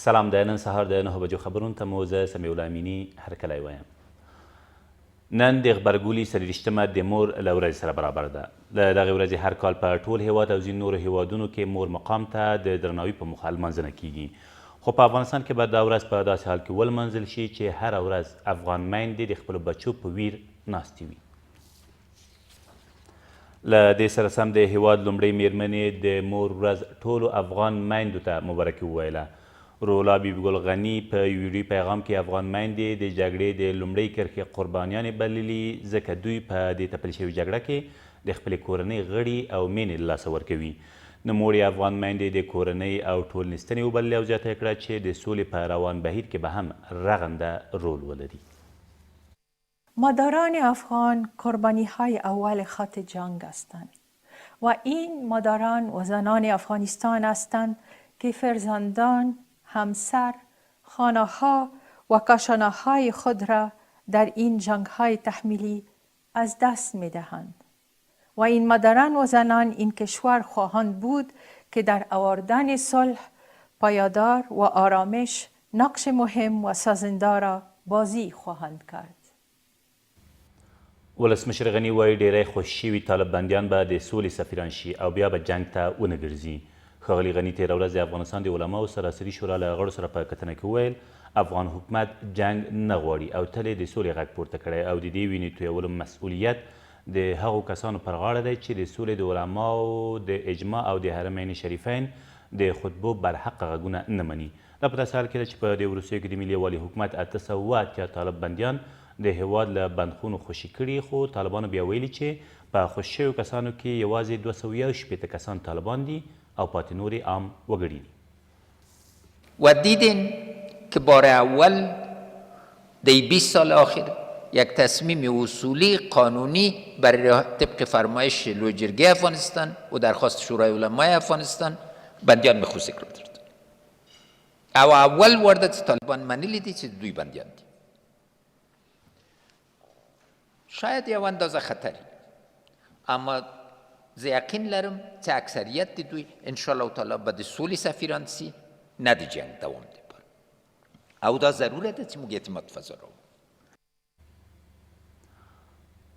سلام، د نن سهار د 9 بجو خبرونو ته مو زه سمیع الله امیني هرکلی وایم. نن د غبرګولي 23مه د مور له ورځې سره برابر ده. د دغې ورځې هر کال په ټول هیواد او ځینو نورو هیوادونو کې مور مقام ته د درناوي په موخه لمانځنه کیږي، خو په افغانستان کې به دا ورځ په داسې حال کې ولمانځل شي چې هره ورځ افغان میندې د خپلو بچو په ویر ناستې وي. له دې سره سم د هیواد لومړۍ میرمنې د مور ورځ ټولو افغان میندو ته مبارکي وویله. رولا بیبي ګل غني په یو ویډیو پیغام کې افغان میندې د جګړې د لومړۍ کرښې قربانیانې بللي، ځکه دوی په دې تپل شوې جګړه کې د خپلې کورنۍ غړي او مینې له لاسه ورکوي. نوموړې افغان میندې د کورنۍ او ټولنې ستنې وبللې او زیاته یې کړه چې د سولې په روان بهیر کې به هم رغنده رول ولري. مادران افغان قربانی‌های اول خط جنگ هستند و این مادران و زنان افغانستان هستند که فرزندان، همسر، خانه‌ها و کاشانه‌های خود را در این جنگ‌های تحمیلی از دست می‌دهند و این مادران و زنان این کشور خواهند بود که در آوردن صلح، پایدار و آرامش نقش مهم و سازنده را بازی خواهند کرد. ولسمشر غني وایي ډیری خوشي شوي طالب بندیان به د سولې سفیران شي او بیا به جنګ ته ونه ګرځي. ښاغلي غني تېره ورځ د افغانستان د علماو سراسري شورا له غړو سره په کتنه کې وویل افغان حکومت جنګ نه غواړي او تل یې د سولې غږ پورته کړی او د دې وینې تویولو مسؤلیت د هغو کسانو پر غاړه دی چې د سولې د علماو د اجماع او د حرمین شریفین د خطبو برحق غږونه نه مني. دا په داسې حال کې ده چې په دې وروستیو کې د ملي یووالي حکومت 880 طالب بندیان د هیواد له بندخونو خوشي کړي، خو طالبانو بیا ویلي چې په خوشي شویو کسانو کې یوازې 216 کسان طالبان دي او پاتې نور یې عام وګړي دي. و دیدین که بار اول دی 20 سال آخر یک تصمیم اصولی قانونی برای طبق فرمایش لویجرگی افغانستان و درخواست شورای علمای افغانستان بندیان مخصوصی کرد. او اول وارد طالبان منیلی دی چې دوی بندیان دی. شاید یو اندازه خطری، اما زه یقین لرم چې اکثریت دوی انشاءالله تعالی به د سولې سفیران سي، نه د جنګ دوام لپاره، او دا ضروره ده چې موږ اعتماد فضا راوړو.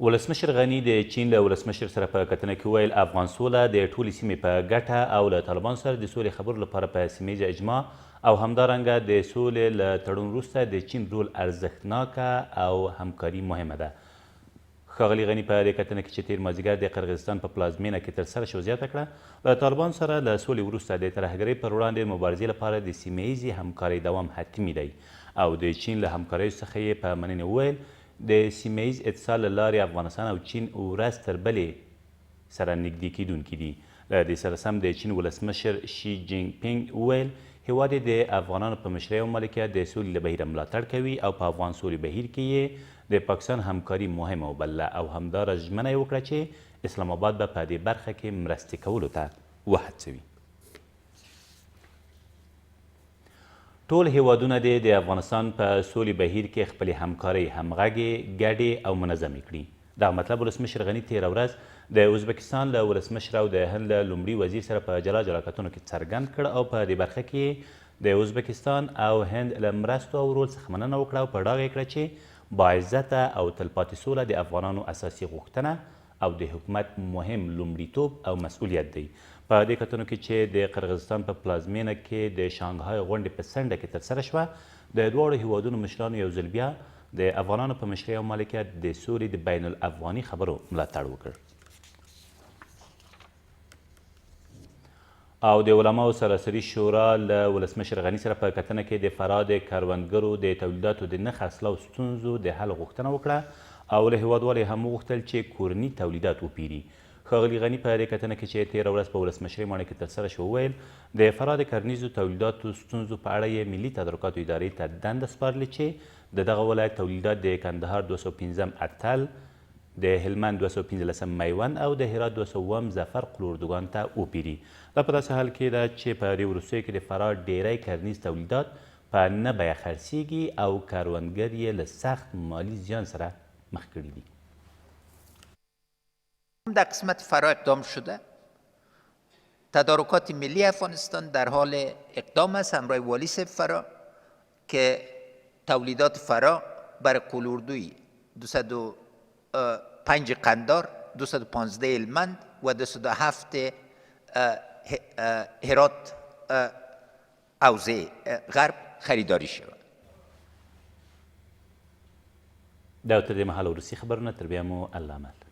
ولسمشر غني د چین له ولسمشر سره په کتنه کې ویل افغان سوله د ټولې سیمې په ګټه او له طالبانو سره د سولې خبرو لپاره په سیمه اجماع او همدارنګه د سولې له تړون وروسته د چین رول ارزښتناکه او همکاري مهمه ده. ښاغلي غني په دې کتنه کې چې تېر مازدیګر د قرغیزستان په پلازمینه کې ترسره شو زیاته کړه له طالبانو سره له سولې وروسته د ترهګرۍ پر وړاندې مبارزې لپاره د سیمه ییزې همکارۍ دوام حتمي دی او د چین له همکاریو څخه یې په مننې وویل د سیمه ییز اتصال له لارې افغانستان او چین ورځ تر بلې سره نږدې کیدونکي دي. له دې سره سم د چین ولسمشر شي جینګ پینګ وویل هیواد یې د افغانانو په مشرۍ او ملکیت د سولې له بهیره ملاتړ کوي او په افغان سولې بهیر کې یې د پاکستان همکاري مهمه وبلله او همداراز ژمنه یې وکړه چې اسلام آباد به په دې برخه کې مرستې کولو ته وهڅوي. ټول هیوادونه دې د افغانستان په سولې بهیر کې خپلې همکارۍ همغږې، ګډې او منظمې کړي. دغه مطلب ولسمشر غني تېره ورځ د ازبکستان له ولسمشر او د هند له لومړي وزیر سره په جلا جلا کتنو کې څرګند کړ او په دې برخه کې د ازبکستان او هند له مرستو او رول څخه مننه وکړه او په ډاګه یې کړه چې باعزته او تلپاتې سوله د افغانانو اساسي غوښتنه او د حکومت مهم لومړیتوب او مسؤلیت دی. په دې کتنو کې چې د قرغیزستان په پلازمینه کې د شانګهای غونډې په څنډه کې ترسره شوه د دواړو هیوادونو مشرانو یو ځل بیا د افغانانو په مشرۍ او مالکیت د سولې د بین الافغاني خبرو ملاتړ وکړ. او د علماو سراسري شورا له ولسمشر غني سره په کتنه کې د فراه د کروندګرو د تولیداتو د نه خرڅلاو ستونزو د حل غوښتنه وکړه او له هیوادوالو یې هم وغوښتل چې کورني تولیدات وپیري. ښاغلي غني په دې کتنه کې چې تېره ورځ په ولسمشرۍ ماڼۍ کې ترسره شو وویل د فراه د کرنیزو تولیداتو ستونزو په اړه یې ملي تدارکاتو ادارې ته دنده سپارلې چې د دغه ولایت تولیدات د کندهار 215 اتل، د هلمند 215 میوند او د هرات 200 ظفر قلوردوګان ته وپیري. دا په داسې حال کې ده چې په دې وروستیو کې د فراه ډیری کرنیز تولیدات په نه بیه خرڅیږي او کروندګر یې له سخت مالی زیان سره مخ کړي دي. در قسمت فراه اقدام شده تدارکات ملی افغانستان در حال اقدام است همراه والی سفرا که تولیدات فرا برای قلوردوی 205 قندار، 215 هلمند و 207 هرات حوزه غرب خریداری شود. دا تر دې مهاله وروستي خبرونه تر بیا مو الله مل.